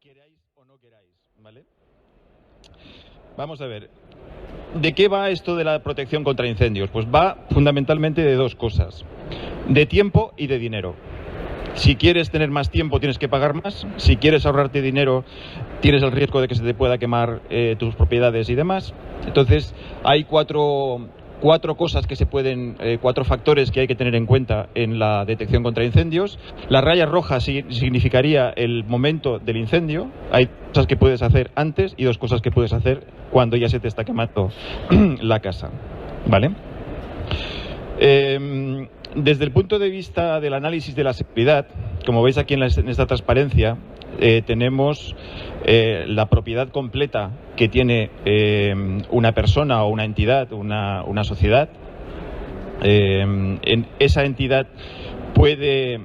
queráis o no queráis, ¿vale? Vamos a ver. ¿De qué va esto de la protección contra incendios? Pues va fundamentalmente de dos cosas: de tiempo y de dinero. Si quieres tener más tiempo, tienes que pagar más. Si quieres ahorrarte dinero, tienes el riesgo de que se te pueda quemar tus propiedades y demás. Entonces, hay cuatro cosas que se pueden, cuatro factores que hay que tener en cuenta en la detección contra incendios. La raya roja significaría el momento del incendio. Hay cosas que puedes hacer antes y dos cosas que puedes hacer cuando ya se te está quemando la casa, ¿vale? Desde el punto de vista del análisis de la seguridad, como veis aquí en esta transparencia, tenemos la propiedad completa que tiene una persona o una entidad, una sociedad. Esa entidad puede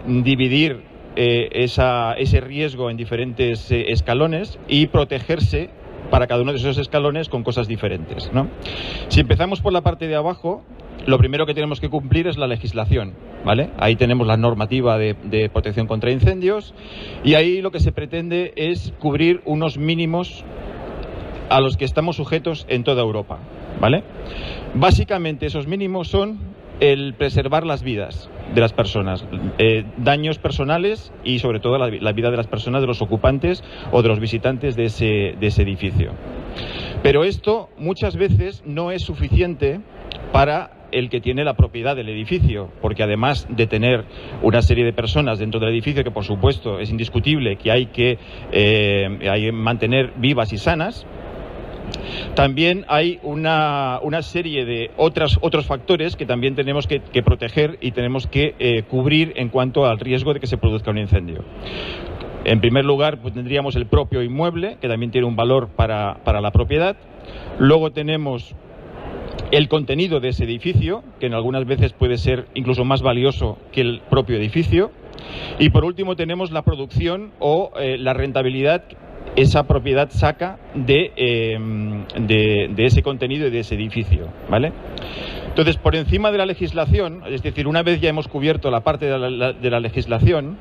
dividir ese riesgo en diferentes escalones y protegerse para cada uno de esos escalones con cosas diferentes, ¿no? Si empezamos por la parte de abajo, lo primero que tenemos que cumplir es la legislación, ¿vale? Ahí tenemos la normativa de protección contra incendios y ahí lo que se pretende es cubrir unos mínimos a los que estamos sujetos en toda Europa, ¿vale? Básicamente esos mínimos son el preservar las vidas de las personas, daños personales y sobre todo la vida de las personas, de los ocupantes o de los visitantes de ese edificio. Pero esto muchas veces no es suficiente para el que tiene la propiedad del edificio, porque además de tener una serie de personas dentro del edificio, que por supuesto es indiscutible que hay que mantener vivas y sanas, también hay una serie de otros factores que también tenemos que proteger y tenemos que cubrir en cuanto al riesgo de que se produzca un incendio. En primer lugar, pues tendríamos el propio inmueble, que también tiene un valor para la propiedad. Luego tenemos el contenido de ese edificio, que en algunas veces puede ser incluso más valioso que el propio edificio. Y por último tenemos la producción o la rentabilidad esa propiedad saca de ese contenido y de ese edificio, ¿vale? Entonces, por encima de la legislación, es decir, una vez ya hemos cubierto la parte de la legislación,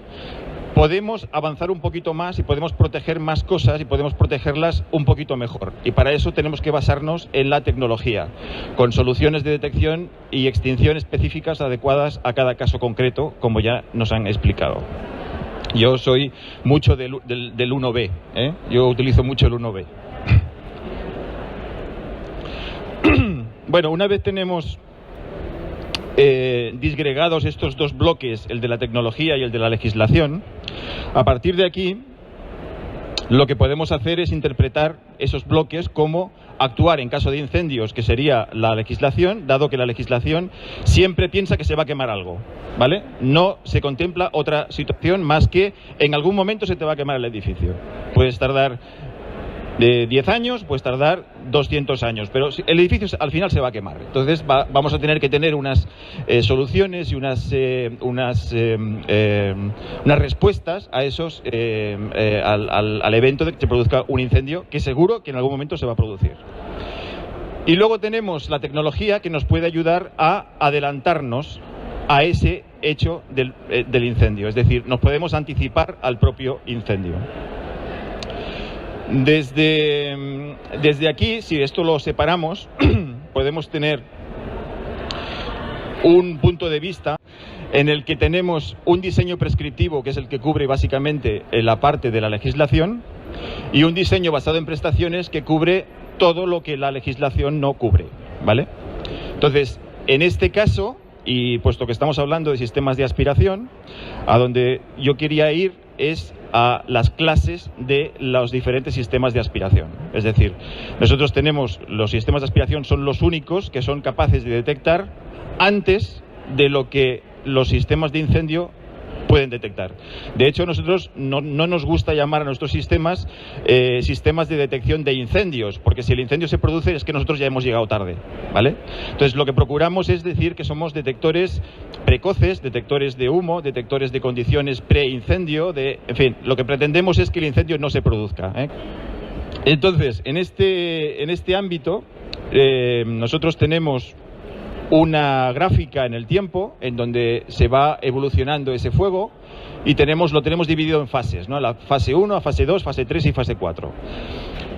podemos avanzar un poquito más y podemos proteger más cosas y podemos protegerlas un poquito mejor. Y para eso tenemos que basarnos en la tecnología, con soluciones de detección y extinción específicas adecuadas a cada caso concreto, como ya nos han explicado. Yo soy mucho del 1B, ¿eh? Yo utilizo mucho el 1B. Bueno, una vez tenemos disgregados estos dos bloques, el de la tecnología y el de la legislación, a partir de aquí lo que podemos hacer es interpretar esos bloques como actuar en caso de incendios, que sería la legislación, dado que la legislación siempre piensa que se va a quemar algo, ¿vale? No se contempla otra situación más que en algún momento se te va a quemar el edificio. Puedes tardar 10 años, puedes tardar 200 años, pero el edificio al final se va a quemar. Entonces vamos a tener que tener unas soluciones y unas respuestas a esos al evento de que se produzca un incendio, que seguro que en algún momento se va a producir. Y luego tenemos la tecnología que nos puede ayudar a adelantarnos a ese hecho del incendio, es decir, nos podemos anticipar al propio incendio. Desde aquí, si esto lo separamos, podemos tener un punto de vista en el que tenemos un diseño prescriptivo, que es el que cubre básicamente la parte de la legislación, y un diseño basado en prestaciones que cubre todo lo que la legislación no cubre, ¿vale? Entonces, en este caso, y puesto que estamos hablando de sistemas de aspiración, a donde yo quería ir es a las clases de los diferentes sistemas de aspiración. Es decir, nosotros tenemos, los sistemas de aspiración son los únicos que son capaces de detectar antes de lo que los sistemas de incendio pueden detectar. De hecho, nosotros no nos gusta llamar a nuestros sistemas sistemas de detección de incendios, porque si el incendio se produce es que nosotros ya hemos llegado tarde, ¿vale? Entonces, lo que procuramos es decir que somos detectores precoces, detectores de humo, detectores de condiciones preincendio, en fin, lo que pretendemos es que el incendio no se produzca, ¿eh? Entonces, en este ámbito, nosotros tenemos una gráfica en el tiempo en donde se va evolucionando ese fuego y lo tenemos dividido en fases, ¿no? La fase 1, fase 2, fase 3 y fase 4.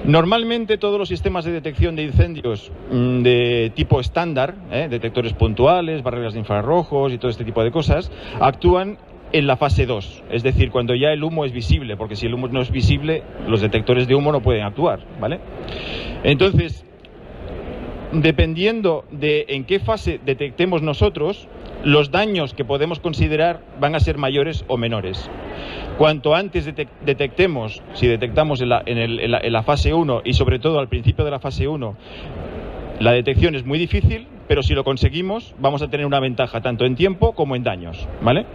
Normalmente todos los sistemas de detección de incendios de tipo estándar, detectores puntuales, barreras de infrarrojos y todo este tipo de cosas, actúan en la fase 2, es decir, cuando ya el humo es visible, porque si el humo no es visible, los detectores de humo no pueden actuar, ¿vale? Entonces, dependiendo de en qué fase detectemos nosotros, los daños que podemos considerar van a ser mayores o menores. Cuanto antes detectemos, si detectamos en la fase 1 y sobre todo al principio de la fase 1, la detección es muy difícil, pero si lo conseguimos vamos a tener una ventaja tanto en tiempo como en daños, ¿vale?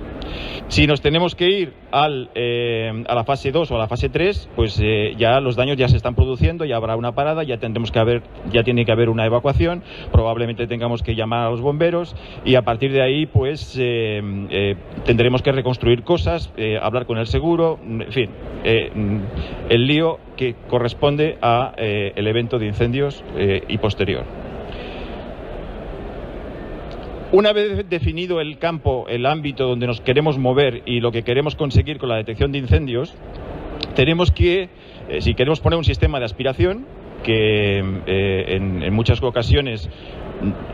Si nos tenemos que ir a la fase 2 o a la fase 3, pues ya los daños ya se están produciendo, ya habrá una parada, ya tiene que haber una evacuación, probablemente tengamos que llamar a los bomberos y a partir de ahí pues tendremos que reconstruir cosas, hablar con el seguro, en fin, el lío que corresponde a el evento de incendios y posterior. Una vez definido el campo, el ámbito donde nos queremos mover y lo que queremos conseguir con la detección de incendios, tenemos que, si queremos poner un sistema de aspiración, que en muchas ocasiones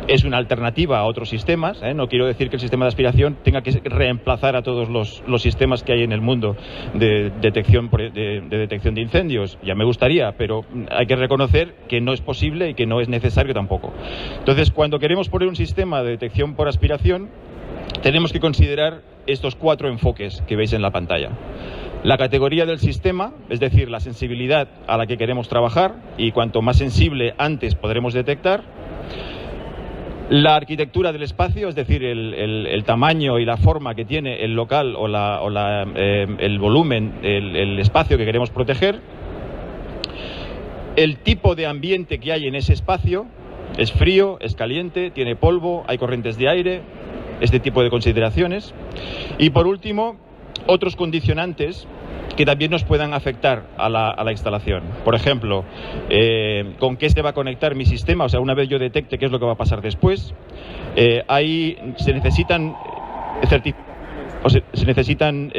es una alternativa a otros sistemas, no quiero decir que el sistema de aspiración tenga que reemplazar a todos los sistemas que hay en el mundo de detección de incendios, ya me gustaría, pero hay que reconocer que no es posible y que no es necesario tampoco. Entonces, cuando queremos poner un sistema de detección por aspiración, tenemos que considerar estos 4 enfoques que veis en la pantalla. La categoría del sistema, es decir, la sensibilidad a la que queremos trabajar, y cuanto más sensible antes podremos detectar. La arquitectura del espacio, es decir, el tamaño y la forma que tiene el local o el volumen, el espacio que queremos proteger. El tipo de ambiente que hay en ese espacio, es frío, es caliente, tiene polvo, hay corrientes de aire, este tipo de consideraciones. Y por último, otros condicionantes que también nos puedan afectar a la instalación. Por ejemplo, con qué se va a conectar mi sistema, o sea, una vez yo detecte qué es lo que va a pasar después. Se necesitan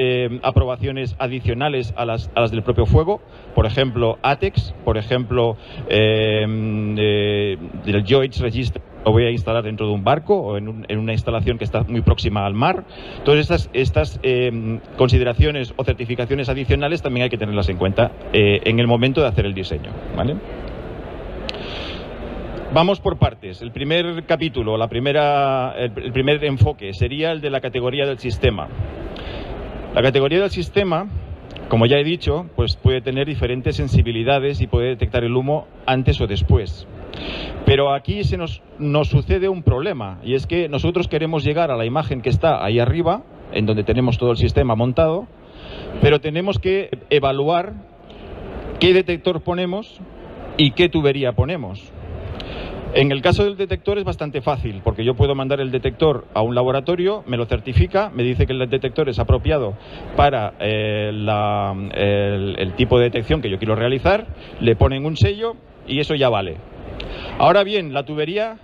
aprobaciones adicionales a las del propio fuego, por ejemplo, ATEX, por ejemplo, del JOIDS Register. Lo voy a instalar dentro de un barco o en una instalación que está muy próxima al mar. Todas estas consideraciones o certificaciones adicionales también hay que tenerlas en cuenta en el momento de hacer el diseño, ¿vale? Vamos por partes. El primer capítulo, el primer enfoque sería el de la categoría del sistema. La categoría del sistema, como ya he dicho, pues puede tener diferentes sensibilidades y puede detectar el humo antes o después. Pero aquí nos sucede un problema, y es que nosotros queremos llegar a la imagen que está ahí arriba, en donde tenemos todo el sistema montado, pero tenemos que evaluar qué detector ponemos y qué tubería ponemos. En el caso del detector es bastante fácil, porque yo puedo mandar el detector a un laboratorio, me lo certifica, me dice que el detector es apropiado para el tipo de detección que yo quiero realizar, le ponen un sello y eso ya vale. Ahora bien, la tubería,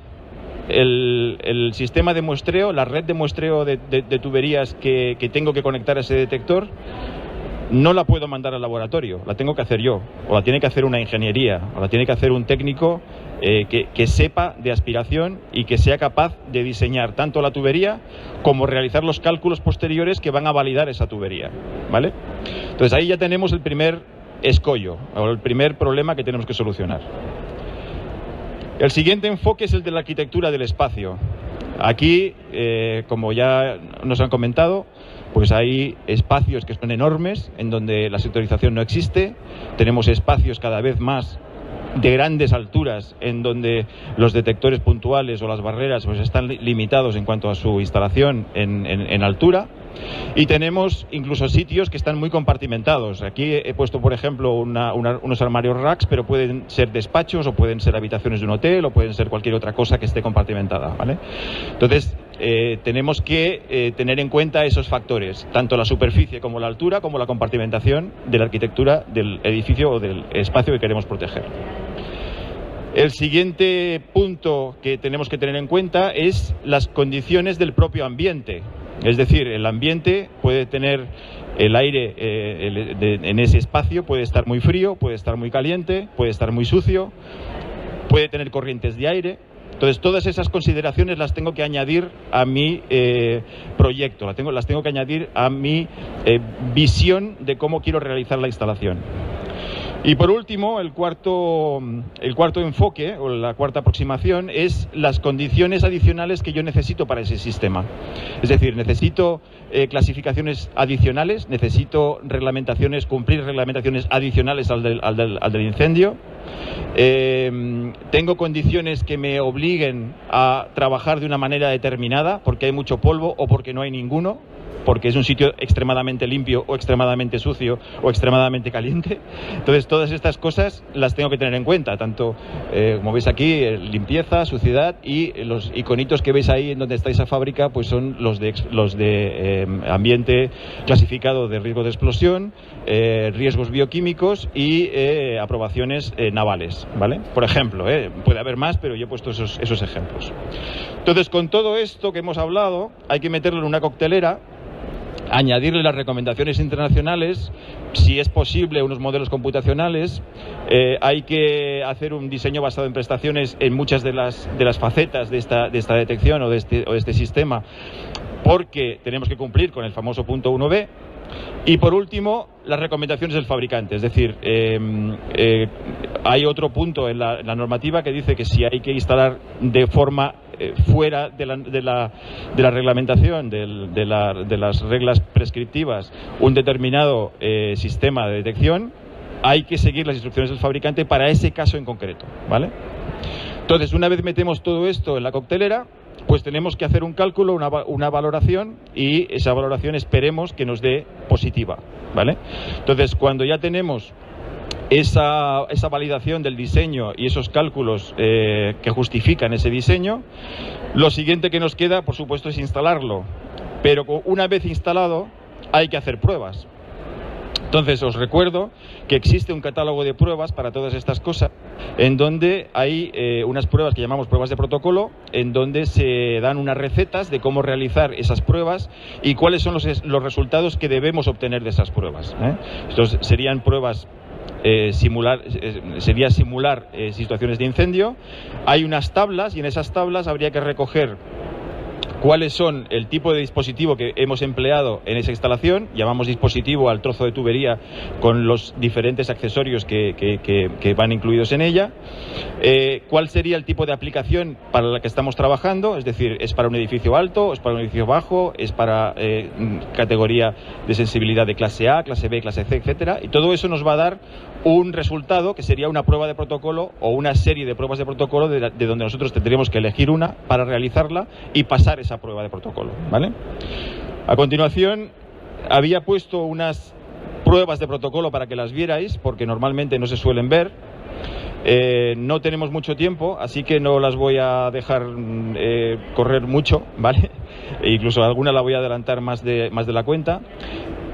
el sistema de muestreo, la red de muestreo de tuberías que tengo que conectar a ese detector, no la puedo mandar al laboratorio, la tengo que hacer yo, o la tiene que hacer una ingeniería, o la tiene que hacer un técnico que sepa de aspiración y que sea capaz de diseñar tanto la tubería como realizar los cálculos posteriores que van a validar esa tubería, ¿vale? Entonces ahí ya tenemos el primer escollo, o el primer problema que tenemos que solucionar. El siguiente enfoque es el de la arquitectura del espacio. Aquí, como ya nos han comentado, pues hay espacios que son enormes, en donde la sectorización no existe. Tenemos espacios cada vez más de grandes alturas, en donde los detectores puntuales o las barreras pues están limitados en cuanto a su instalación en altura. Y tenemos incluso sitios que están muy compartimentados. Aquí he puesto, por ejemplo, unos armarios racks, pero pueden ser despachos o pueden ser habitaciones de un hotel o pueden ser cualquier otra cosa que esté compartimentada, ¿vale? Entonces, tenemos que tener en cuenta esos factores, tanto la superficie como la altura, como la compartimentación de la arquitectura del edificio o del espacio que queremos proteger. El siguiente punto que tenemos que tener en cuenta es las condiciones del propio ambiente. Es decir, el ambiente puede tener el aire en ese espacio, puede estar muy frío, puede estar muy caliente, puede estar muy sucio, puede tener corrientes de aire. Entonces, todas esas consideraciones las tengo que añadir a mi proyecto, las tengo que añadir a mi visión de cómo quiero realizar la instalación. Y por último, el cuarto enfoque, o la cuarta aproximación, es las condiciones adicionales que yo necesito para ese sistema. Es decir, necesito clasificaciones adicionales, necesito cumplir reglamentaciones adicionales al del incendio. Tengo condiciones que me obliguen a trabajar de una manera determinada, porque hay mucho polvo o porque no hay ninguno, porque es un sitio extremadamente limpio o extremadamente sucio o extremadamente caliente. Entonces, todas estas cosas las tengo que tener en cuenta, tanto, como veis aquí, limpieza, suciedad, y los iconitos que veis ahí en donde está esa fábrica, pues son los de ambiente clasificado de riesgo de explosión, riesgos bioquímicos y aprobaciones navales, ¿vale? Por ejemplo, puede haber más, pero yo he puesto esos ejemplos. Entonces, con todo esto que hemos hablado, hay que meterlo en una coctelera, añadirle las recomendaciones internacionales, si es posible unos modelos computacionales. Hay que hacer un diseño basado en prestaciones en muchas de las facetas de esta detección o de este sistema, porque tenemos que cumplir con el famoso punto 1B. Y por último, las recomendaciones del fabricante. Es decir, hay otro punto en la normativa que dice que si hay que instalar de forma fuera de la reglamentación, de las reglas prescriptivas, un determinado sistema de detección, hay que seguir las instrucciones del fabricante para ese caso en concreto, ¿vale? Entonces, una vez metemos todo esto en la coctelera, pues tenemos que hacer un cálculo, una valoración, y esa valoración esperemos que nos dé positiva, ¿vale? Entonces, cuando ya tenemos esa validación del diseño y esos cálculos que justifican ese diseño, lo siguiente que nos queda, por supuesto, es instalarlo. Pero una vez instalado, hay que hacer pruebas. Entonces, os recuerdo que existe un catálogo de pruebas para todas estas cosas, en donde hay unas pruebas que llamamos pruebas de protocolo, en donde se dan unas recetas de cómo realizar esas pruebas y cuáles son los resultados que debemos obtener de esas pruebas, ¿eh? Estos serían pruebas simular situaciones de incendio. Hay unas tablas, y en esas tablas habría que recoger cuáles son el tipo de dispositivo que hemos empleado en esa instalación. Llamamos dispositivo al trozo de tubería con los diferentes accesorios que van incluidos en ella. Cuál sería el tipo de aplicación para la que estamos trabajando, es decir, ¿es para un edificio alto, es para un edificio bajo, es para categoría de sensibilidad de clase A, clase B, clase C, etcétera? Y todo eso nos va a dar un resultado que sería una prueba de protocolo o una serie de pruebas de protocolo de donde nosotros tendríamos que elegir una para realizarla y pasar esa prueba de protocolo, ¿vale? A continuación, había puesto unas pruebas de protocolo para que las vierais, porque normalmente no se suelen ver. No tenemos mucho tiempo, así que no las voy a dejar correr mucho, ¿vale? E incluso alguna la voy a adelantar más de la cuenta.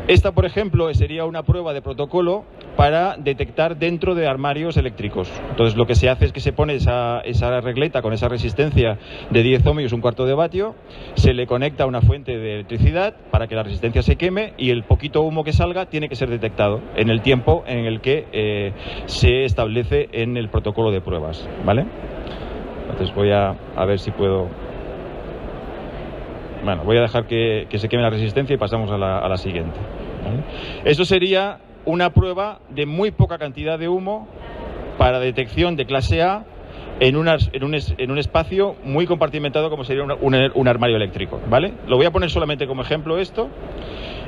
Esta, por ejemplo, sería una prueba de protocolo para detectar dentro de armarios eléctricos. Entonces, lo que se hace es que se pone esa regleta con esa resistencia de 10 ohmios, un cuarto de vatio, se le conecta a una fuente de electricidad para que la resistencia se queme, y el poquito humo que salga tiene que ser detectado en el tiempo en el que se establece en el protocolo de pruebas, ¿vale? Entonces voy a ver si puedo... Bueno, voy a dejar que se queme la resistencia y pasamos a la siguiente, ¿vale? Eso sería una prueba de muy poca cantidad de humo para detección de clase A en un espacio muy compartimentado como sería un armario eléctrico, ¿vale? Lo voy a poner solamente como ejemplo esto,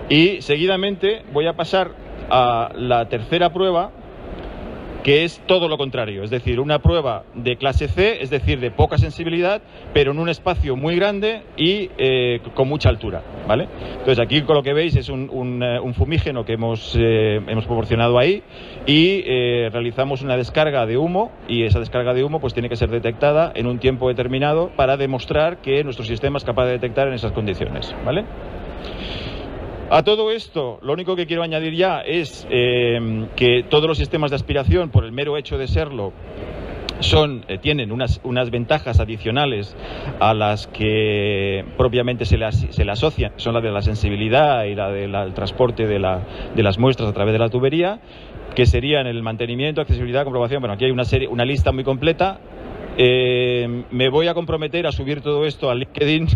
y seguidamente voy a pasar a la tercera prueba, que es todo lo contrario, es decir, una prueba de clase C, es decir, de poca sensibilidad, pero en un espacio muy grande y con mucha altura, ¿vale? Entonces, aquí con lo que veis es un fumígeno que hemos proporcionado ahí, y realizamos una descarga de humo, y esa descarga de humo pues tiene que ser detectada en un tiempo determinado para demostrar que nuestro sistema es capaz de detectar en esas condiciones, ¿vale? A todo esto, lo único que quiero añadir ya es que todos los sistemas de aspiración, por el mero hecho de serlo, tienen unas ventajas adicionales a las que propiamente se le asocian, son la de la sensibilidad y la del transporte de las muestras a través de la tubería, que serían el mantenimiento, accesibilidad, comprobación. Bueno, aquí hay una lista muy completa. Me voy a comprometer a subir todo esto al LinkedIn,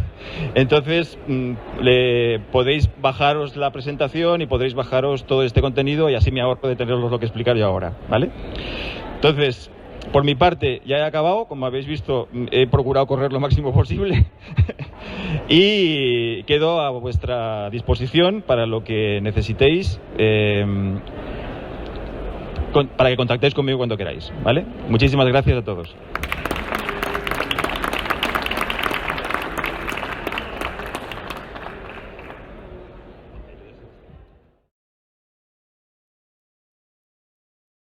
entonces podéis bajaros la presentación y podréis bajaros todo este contenido y así me ahorro de teneros lo que explicar yo ahora, ¿vale? Entonces, por mi parte ya he acabado, como habéis visto he procurado correr lo máximo posible y quedo a vuestra disposición para lo que necesitéis, para que contactéis conmigo cuando queráis, ¿vale? Muchísimas gracias a todos.